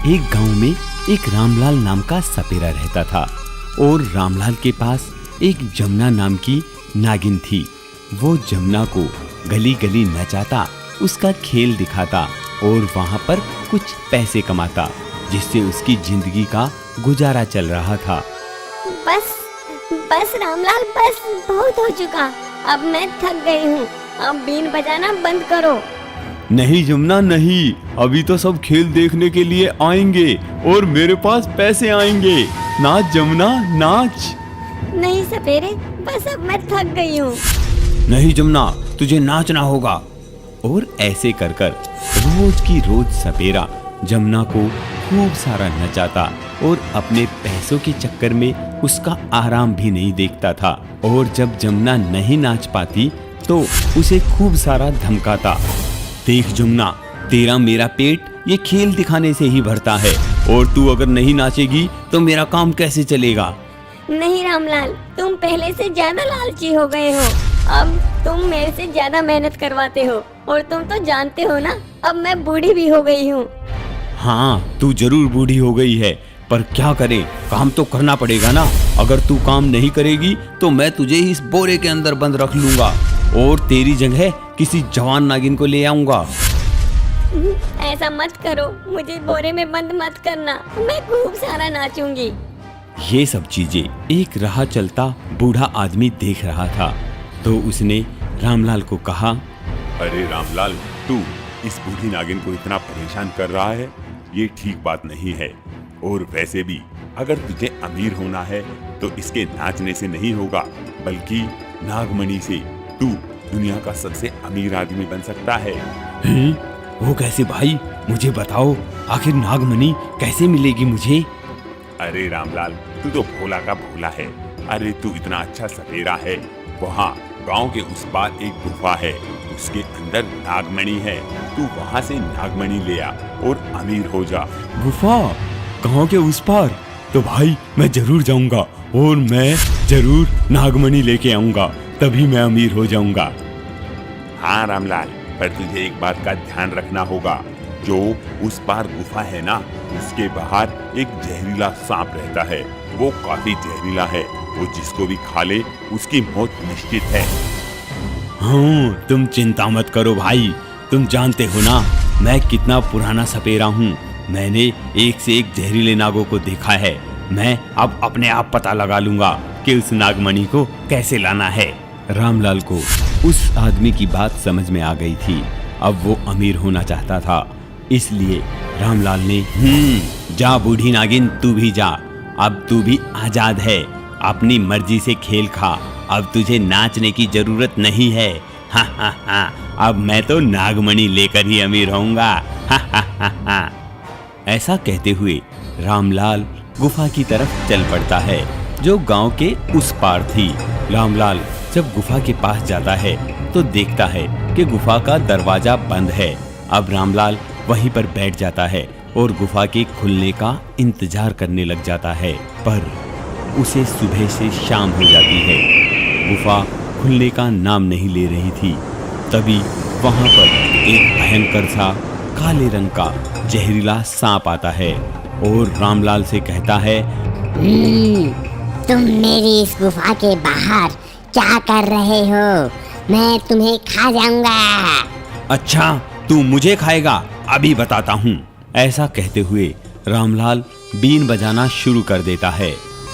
एक गांव में एक रामलाल नाम का सपेरा रहता था और रामलाल के पास एक जमुना नाम की नागिन थी। वो जमुना को गली गली नचाता, उसका खेल दिखाता और वहाँ पर कुछ पैसे कमाता, जिससे उसकी जिंदगी का गुजारा चल रहा था। बस बस रामलाल, बस बहुत हो चुका। अब मैं थक गई हूँ। अब बीन बजाना बंद करो। नहीं जमुना नहीं, अभी तो सब खेल देखने के लिए आएंगे और मेरे पास पैसे आएंगे। नाच जमुना नाच। नहीं सपेरे, बस अब मैं थक गई हूँ। नहीं जमुना, तुझे नाचना होगा। और ऐसे कर कर रोज की रोज सपेरा जमुना को खूब सारा नचाता और अपने पैसों के चक्कर में उसका आराम भी नहीं देखता था। और जब जमुना नहीं नाच पाती तो उसे खूब सारा धमकाता। देख जमुना, तेरा मेरा पेट ये खेल दिखाने से ही भरता है और तू अगर नहीं नाचेगी तो मेरा काम कैसे चलेगा। नहीं रामलाल, तुम पहले से ज्यादा लालची हो गए हो। अब तुम मेरे से ज्यादा मेहनत करवाते हो और तुम तो जानते हो ना, अब मैं बूढ़ी भी हो गई हूँ। हाँ, तू जरूर बूढ़ी हो गई है, पर क्या करे, काम तो करना पड़ेगा ना। अगर तू काम नहीं करेगी तो मैं तुझे इस बोरे के अंदर बंद रख लूंगा और तेरी जगह किसी जवान नागिन को ले आऊंगा। ऐसा मत करो, मुझे बोरे में बंद मत करना। मैं खूब सारा नाचूंगी। ये सब चीजें एक राह चलता बूढ़ा आदमी देख रहा था, तो उसने रामलाल को कहा, अरे रामलाल, तू इस बूढ़ी नागिन को इतना परेशान कर रहा है, ये ठीक बात नहीं है। और वैसे भी अगर तुझे अमीर होना है तो इसके नाचने से नहीं होगा, बल्कि नागमणि से तू दुनिया का सबसे अमीर आदमी बन सकता है। वो कैसे भाई, मुझे बताओ, आखिर नागमणि कैसे मिलेगी मुझे? अरे रामलाल, तू तो भोला का भोला है। अरे तू इतना अच्छा सपेरा है, वहाँ गांव के उस पार एक गुफा है, उसके अंदर नागमणि है। तू वहाँ से नागमणि ले आ और अमीर हो जा। गुफा गांव के उस पार? तो भाई मैं जरूर जाऊंगा और मैं जरूर नागमणि लेके आऊंगा, तभी मैं अमीर हो जाऊंगा। हाँ रामलाल, पर तुझे एक बात का ध्यान रखना होगा। जो उस पार गुफा है ना, उसके बाहर एक जहरीला सांप रहता है। वो काफी जहरीला है, वो जिसको भी खा ले उसकी मौत निश्चित है। हाँ, तुम चिंता मत करो भाई, तुम जानते हो ना मैं कितना पुराना सपेरा हूँ। मैंने एक से एक जहरीले नागों को देखा है। मैं अब अपने आप पता लगा लूंगा कि उस नागमणि को कैसे लाना है। रामलाल को उस आदमी की बात समझ में आ गई थी। अब वो अमीर होना चाहता था, इसलिए रामलाल ने जा बूढ़ी नागिन, तू भी जा। अब तू भी आजाद है, अपनी मर्जी से खेल खा। अब तुझे नाचने की जरूरत नहीं है। हा हा हा, अब मैं तो नागमणि लेकर ही अमीर होऊंगा। हा हा हा हा। ऐसा कहते हुए रामलाल गुफा की तरफ चल पड़ता है, जो गांव के उस पार थी। रामलाल जब गुफा के पास जाता है तो देखता है कि गुफा का दरवाजा बंद है। अब रामलाल वहीं पर बैठ जाता है और गुफा के खुलने का इंतजार करने लग जाता है, पर उसे सुबह से शाम हो जाती है। गुफा खुलने का नाम नहीं ले रही थी। तभी वहां पर एक भयंकर सा काले रंग का जहरीला सांप आता है और रामलाल से कहता है, तुम मेरी इस गुफा के बाहर क्या कर रहे हो? मैं तुम्हें खा जाऊंगा। अच्छा, तू मुझे खाएगा? अभी बताता हूँ। ऐसा कहते हुए रामलाल बीन बजाना शुरू कर देता है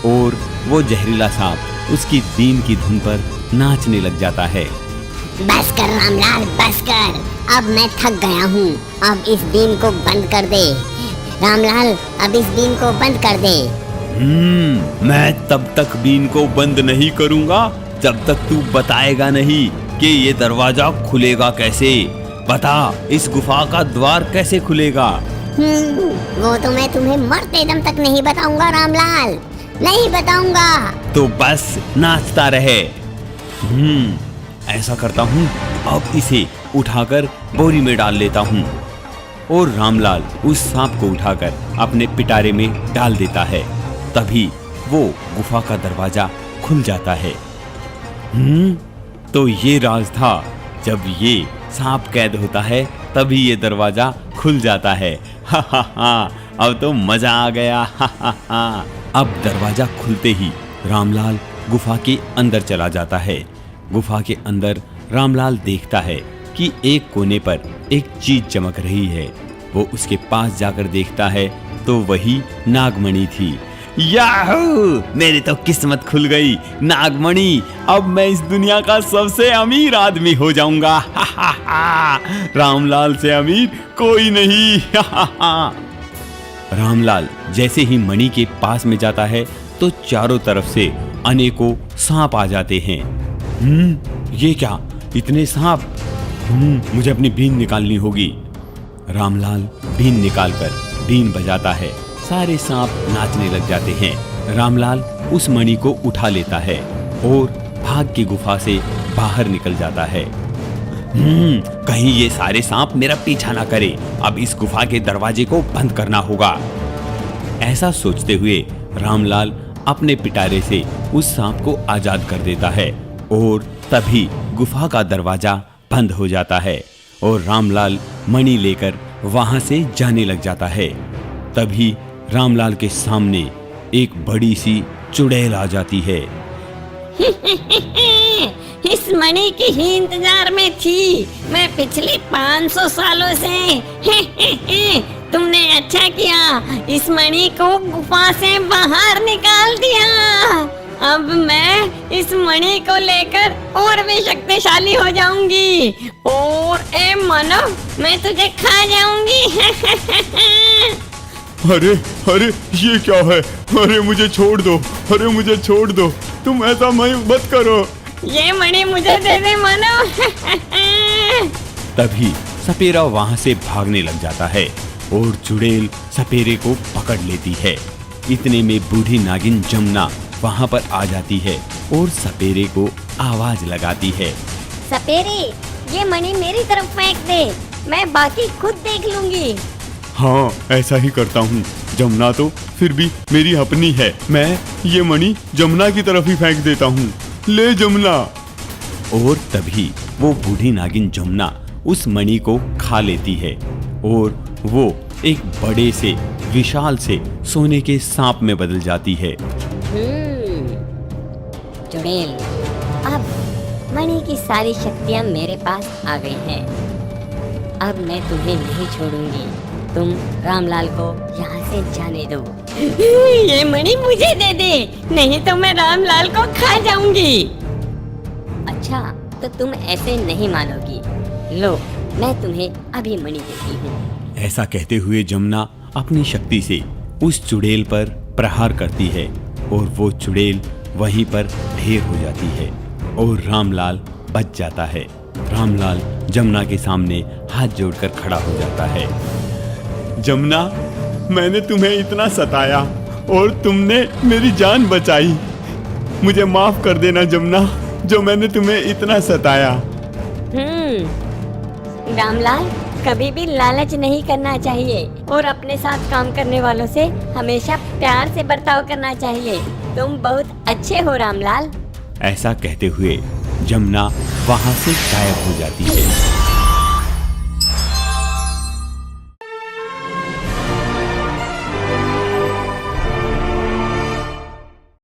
और वो जहरीला सांप उसकी बीन की धुन पर नाचने लग जाता है। बस कर रामलाल, बस कर। अब मैं थक गया हूँ। अब इस बीन को बंद कर दे रामलाल, अब इस बीन को बंद कर दे। मैं तब तक बीन को बंद नहीं करूँगा जब तक तू बताएगा नहीं कि ये दरवाजा खुलेगा कैसे। बता, इस गुफा का द्वार कैसे खुलेगा? वो तो मैं तुम्हें मरते दम तक नहीं बताऊंगा रामलाल, नहीं बताऊंगा। तो बस नाचता रहे। ऐसा करता हूँ, अब इसे उठाकर बोरी में डाल लेता हूँ। और रामलाल उस सांप को उठाकर अपने पिटारे में डाल देता है। तभी वो गुफा का दरवाजा खुल जाता है। तो ये राज था, जब ये सांप कैद होता है तभी ये दरवाजा खुल जाता है। हा हा हा, अब तो मजा आ गया। अब दरवाजा खुलते ही रामलाल गुफा के अंदर चला जाता है। गुफा के अंदर रामलाल देखता है कि एक कोने पर एक चीज चमक रही है। वो उसके पास जाकर देखता है तो वही नागमणि थी। याहू! मेरी तो किस्मत खुल गई, नागमणि। अब मैं इस दुनिया का सबसे अमीर आदमी हो जाऊंगा। रामलाल से अमीर कोई नहीं। रामलाल जैसे ही मणि के पास में जाता है तो चारों तरफ से अनेकों सांप आ जाते हैं। ये क्या, इतने सांप? मुझे अपनी बीन निकालनी होगी। रामलाल बीन निकालकर बीन बजाता है। सारे सांप नाचने लग जाते हैं। रामलाल उस मणि को उठा लेता है और भाग की गुफा से बाहर निकल जाता है। कहीं ये सारे सांप मेरा पीछा ना करे। अब इस गुफा के दरवाजे को बंद करना होगा। ऐसा सोचते हुए रामलाल अपने पिटारे से उस सांप को आजाद कर देता है और तभी गुफा का दरवाजा बंद हो जाता है और रामलाल मणि लेकर वहां से जाने लग जाता है। तभी रामलाल के सामने एक बड़ी सी चुड़ैल आ जाती है। इस मणि की ही इंतजार में थी मैं पिछले 500 सालों से। तुमने अच्छा किया, इस मणि को गुफा से बाहर निकाल दिया। अब मैं इस मणि को लेकर और भी शक्तिशाली हो जाऊंगी और ए मानव, मैं तुझे खा जाऊंगी। अरे अरे ये क्या है? अरे मुझे छोड़ दो, अरे मुझे छोड़ दो, तुम ऐसा मत करो। ये मणि मुझे दे दे मानव। तभी सपेरा वहां से भागने लग जाता है और चुड़ैल सपेरे को पकड़ लेती है। इतने में बूढ़ी नागिन जमुना वहां पर आ जाती है और सपेरे को आवाज लगाती है। सपेरे, ये मणि मेरी तरफ फेंक दे, मैं बाकी खुद देख लूंगी। हाँ, ऐसा ही करता हूँ। जमुना तो फिर भी मेरी अपनी है। मैं ये मणि जमुना की तरफ ही फेंक देता हूँ। ले जमुना। और तभी वो बूढ़ी नागिन जमुना उस मणि को खा लेती है और वो एक बड़े से विशाल से सोने के सांप में बदल जाती है। चुड़ैल, अब मणि की सारी शक्तियाँ मेरे पास आ गई हैं। अब मैं तुम्हें नहीं छोड़ूंगी। तुम रामलाल को यहाँ से जाने दो। ये मणि मुझे दे दे, नहीं तो मैं रामलाल को खा जाऊंगी। अच्छा, तो तुम ऐसे नहीं मानोगी। लो, मैं तुम्हें अभी मणि देती हूँ। ऐसा कहते हुए जमुना अपनी शक्ति से उस चुड़ैल पर प्रहार करती है और वो चुड़ैल वहीं पर ढेर हो जाती है और रामलाल बच जाता है। रामलाल जमुना के सामने हाथ जोड़कर खड़ा हो जाता है। जमुना, मैंने तुम्हें इतना सताया और तुमने मेरी जान बचाई। मुझे माफ कर देना जमुना, जो मैंने तुम्हें इतना सताया। रामलाल, कभी भी लालच नहीं करना चाहिए और अपने साथ काम करने वालों से हमेशा प्यार से बर्ताव करना चाहिए। तुम बहुत अच्छे हो रामलाल। ऐसा कहते हुए जमुना वहां से गायब हो जाती है।